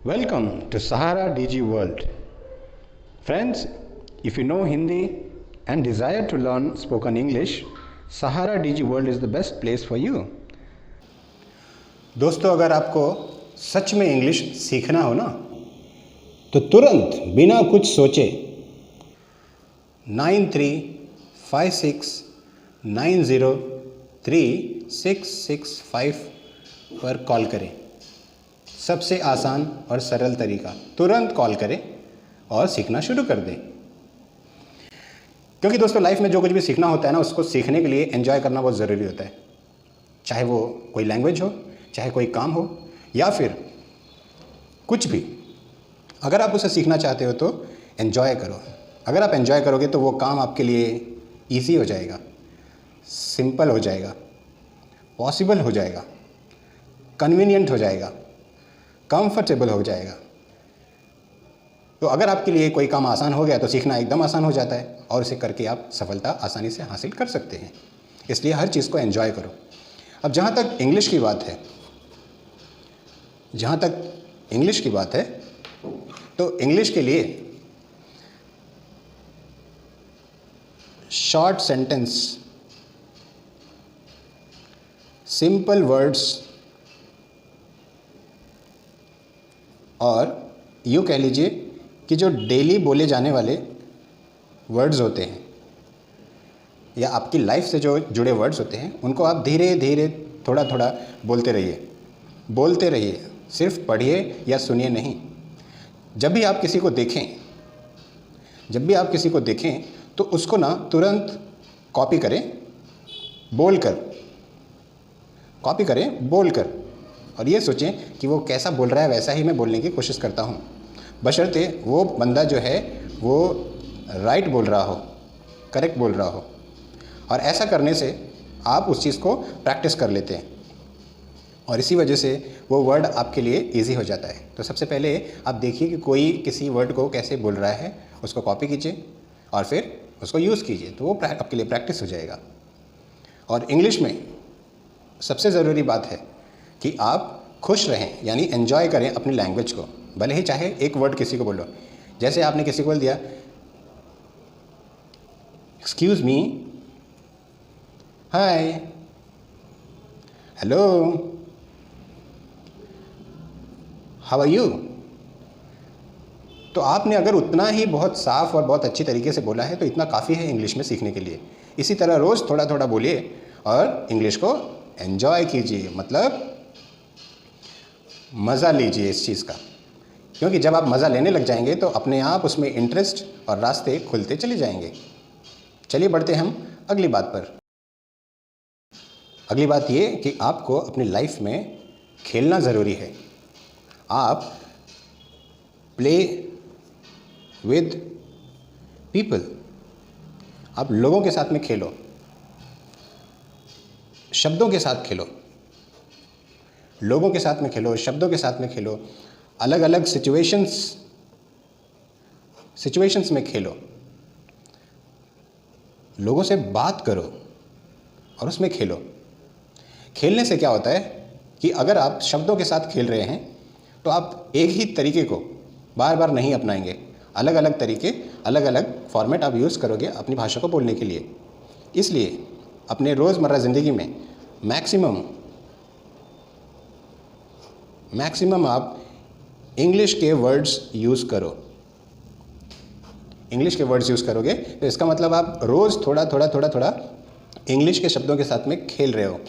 Welcome to Sahara DG World. Friends, if you know Hindi and desire to learn spoken English, Sahara DG World is the best place for you. दोस्तों, अगर आपको सच में English सीखना हो ना, तो तुरंत बिना कुछ सोचे 9356903665 पर कॉल करें। सबसे आसान और सरल तरीका, तुरंत कॉल करें और सीखना शुरू कर दें। क्योंकि दोस्तों, लाइफ में जो कुछ भी सीखना होता है ना, उसको सीखने के लिए एंजॉय करना बहुत ज़रूरी होता है। चाहे वो कोई लैंग्वेज हो, चाहे कोई काम हो, या फिर कुछ भी, अगर आप उसे सीखना चाहते हो तो एंजॉय करो। अगर आप एंजॉय करोगे तो वो काम आपके लिए ईजी हो जाएगा, सिंपल हो जाएगा, पॉसिबल हो जाएगा, कन्वीनियंट हो जाएगा, कंफर्टेबल हो जाएगा। तो अगर आपके लिए कोई काम आसान हो गया तो सीखना एकदम आसान हो जाता है और उसे करके आप सफलता आसानी से हासिल कर सकते हैं। इसलिए हर चीज़ को एंजॉय करो। अब जहाँ तक इंग्लिश की बात है, तो इंग्लिश के लिए शॉर्ट सेंटेंस, सिंपल वर्ड्स और यूँ कह लीजिए कि जो डेली बोले जाने वाले वर्ड्स होते हैं या आपकी लाइफ से जो जुड़े वर्ड्स होते हैं, उनको आप धीरे धीरे थोड़ा थोड़ा बोलते रहिए। सिर्फ पढ़िए या सुनिए नहीं। जब भी आप किसी को देखें तो उसको ना तुरंत कॉपी करें बोल कर और ये सोचें कि वो कैसा बोल रहा है, वैसा ही मैं बोलने की कोशिश करता हूँ, बशर्ते वो बंदा जो है वो राइट बोल रहा हो, करेक्ट बोल रहा हो। और ऐसा करने से आप उस चीज़ को प्रैक्टिस कर लेते हैं और इसी वजह से वो वर्ड आपके लिए इजी हो जाता है। तो सबसे पहले आप देखिए कि कोई किसी वर्ड को कैसे बोल रहा है, उसको कॉपी कीजिए और फिर उसको यूज़ कीजिए, तो वो आपके लिए प्रैक्टिस हो जाएगा। और इंग्लिश में सबसे ज़रूरी बात है कि आप खुश रहें, यानी एंजॉय करें अपनी लैंग्वेज को। भले ही चाहे एक वर्ड किसी को बोलो, जैसे आपने किसी को बोल दिया excuse me, hi, hello, how are you. तो आपने अगर उतना ही बहुत साफ और बहुत अच्छी तरीके से बोला है तो इतना काफ़ी है इंग्लिश में सीखने के लिए। इसी तरह रोज़ थोड़ा थोड़ा बोलिए और इंग्लिश को एंजॉय कीजिए, मतलब मज़ा लीजिए इस चीज़ का। क्योंकि जब आप मज़ा लेने लग जाएंगे तो अपने आप उसमें इंटरेस्ट और रास्ते खुलते चले जाएंगे। चलिए बढ़ते हम अगली बात पर। अगली बात ये कि आपको अपनी लाइफ में खेलना ज़रूरी है। आप प्ले विद पीपल, आप लोगों के साथ में खेलो, शब्दों के साथ खेलो, लोगों के साथ में खेलो, शब्दों के साथ में खेलो, अलग अलग सिचुएशंस में खेलो, लोगों से बात करो और उसमें खेलो। खेलने से क्या होता है कि अगर आप शब्दों के साथ खेल रहे हैं तो आप एक ही तरीके को बार बार नहीं अपनाएंगे, अलग अलग तरीके, अलग अलग फॉर्मेट आप यूज़ करोगे अपनी भाषा को बोलने के लिए। इसलिए अपने रोज़मर्रा ज़िंदगी में मैक्सिमम आप इंग्लिश के वर्ड्स यूज़ करो। इंग्लिश के वर्ड्स यूज़ करोगे तो इसका मतलब आप रोज़ थोड़ा इंग्लिश के शब्दों के साथ में खेल रहे हो।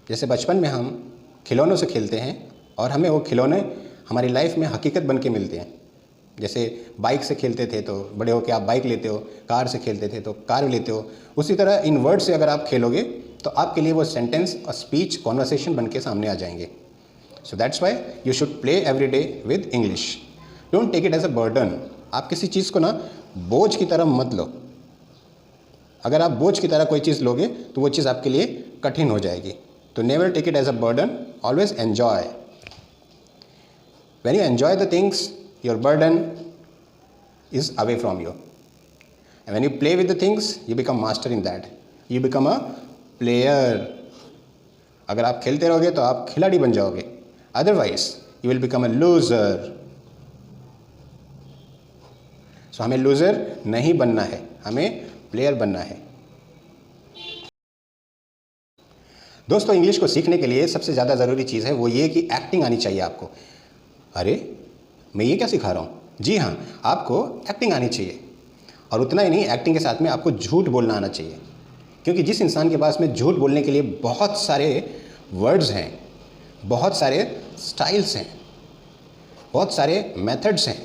जैसे बचपन में हम खिलौनों से खेलते हैं और हमें वो खिलौने हमारी लाइफ में हकीकत बन के मिलते हैं। जैसे बाइक से खेलते थे तो बड़े होकर आप बाइक लेते हो, कार से खेलते थे तो कार लेते हो। उसी तरह इन वर्ड से अगर आप खेलोगे तो आपके लिए वो सेंटेंस और स्पीच, कॉन्वर्सेशन बन के सामने आ जाएंगे। So that's why you should play every day with English. Don't take it as a burden. आप किसी चीज़ को ना बोझ की तरह मत लो। अगर आप बोझ की तरह कोई चीज़ लोगे तो वो चीज़ आपके लिए कठिन हो जाएगी। तो never take it as a burden, always enjoy. When you enjoy the things, your burden is away from you. And when you play with the things, you become master in that. You become a player. अगर आप खेलते रहोगे तो आप खिलाड़ी बन जाओगे। Otherwise you will become a loser. So हमें लूजर नहीं बनना है, हमें प्लेयर बनना है। दोस्तों, इंग्लिश को सीखने के लिए सबसे ज़्यादा ज़रूरी चीज़ है वो ये कि एक्टिंग आनी चाहिए आपको। अरे, मैं ये क्या सिखा रहा हूँ? जी हाँ, आपको एक्टिंग आनी चाहिए। और उतना ही नहीं, एक्टिंग के साथ में आपको झूठ बोलना आना चाहिए। क्योंकि जिस इंसान के पास में झूठ बोलने के लिए बहुत सारे वर्ड्स हैं, बहुत सारे स्टाइल्स हैं, बहुत सारे मेथड्स हैं,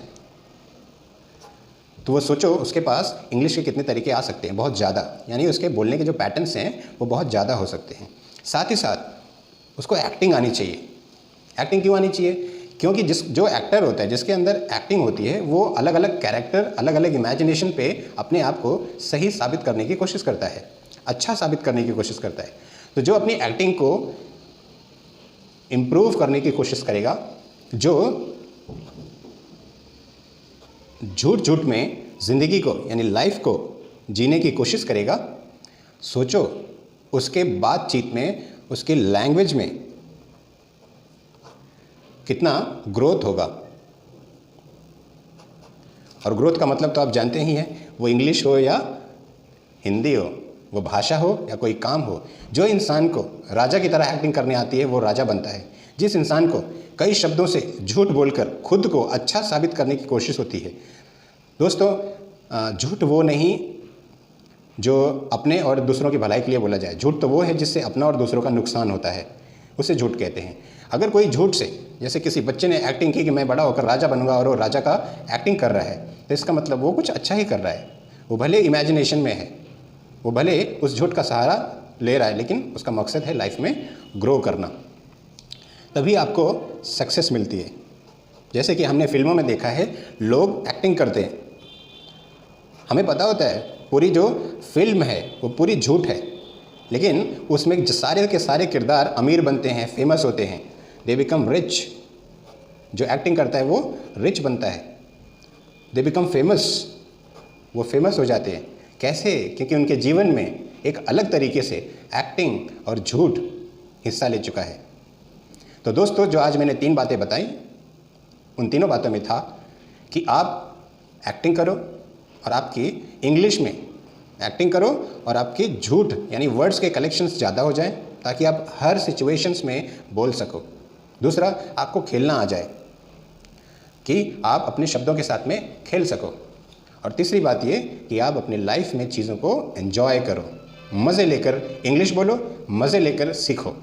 तो वो सोचो उसके पास इंग्लिश के कितने तरीके आ सकते हैं, बहुत ज़्यादा। यानी उसके बोलने के जो पैटर्न्स हैं वो बहुत ज़्यादा हो सकते हैं। साथ ही साथ उसको एक्टिंग आनी चाहिए। एक्टिंग क्यों आनी चाहिए? क्योंकि जो एक्टर होता है, जिसके अंदर एक्टिंग होती है, वो अलग अलग कैरेक्टर, अलग अलग इमेजिनेशन पे अपने आप को सही साबित करने की कोशिश करता है, अच्छा साबित करने की कोशिश करता है। तो जो अपनी एक्टिंग को इम्प्रूव करने की कोशिश करेगा, जो झूठ झूठ में ज़िंदगी को यानी लाइफ को जीने की कोशिश करेगा, सोचो उसके बातचीत में, उसके लैंग्वेज में कितना ग्रोथ होगा। और ग्रोथ का मतलब तो आप जानते ही हैं, वो इंग्लिश हो या हिंदी हो, वो भाषा हो या कोई काम हो। जो इंसान को राजा की तरह एक्टिंग करने आती है वो राजा बनता है। जिस इंसान को कई शब्दों से झूठ बोलकर खुद को अच्छा साबित करने की कोशिश होती है। दोस्तों, झूठ वो नहीं जो अपने और दूसरों की भलाई के लिए बोला जाए। झूठ तो वो है जिससे अपना और दूसरों का नुकसान होता है, उसे झूठ कहते हैं। अगर कोई झूठ से, जैसे किसी बच्चे ने एक्टिंग की कि मैं बड़ा होकर राजा बनूंगा, और वो राजा का एक्टिंग कर रहा है, तो इसका मतलब वो कुछ अच्छा ही कर रहा है। वो भले इमेजिनेशन में है, वो भले उस झूठ का सहारा ले रहा है, लेकिन उसका मकसद है लाइफ में ग्रो करना। तभी आपको सक्सेस मिलती है। जैसे कि हमने फिल्मों में देखा है, लोग एक्टिंग करते हैं, हमें पता होता है पूरी जो फिल्म है वो पूरी झूठ है, लेकिन उसमें सारे के सारे किरदार अमीर बनते हैं, फेमस होते हैं, दे बिकम रिच। जो एक्टिंग करता है वो रिच बनता है, दे बिकम फेमस, वो फेमस हो जाते हैं। कैसे? क्योंकि उनके जीवन में एक अलग तरीके से एक्टिंग और झूठ हिस्सा ले चुका है। तो दोस्तों, जो आज मैंने 3 बातें बताई, उन तीनों बातों में था कि आप एक्टिंग करो और आपकी इंग्लिश में एक्टिंग करो, और आपकी झूठ यानी वर्ड्स के कलेक्शंस ज़्यादा हो जाएं, ताकि आप हर सिचुएशंस में बोल सको। दूसरा, आपको खेलना आ जाए कि आप अपने शब्दों के साथ में खेल सको। और तीसरी बात ये कि आप अपने लाइफ में चीज़ों को एंजॉय करो, मज़े लेकर इंग्लिश बोलो, मज़े लेकर सीखो।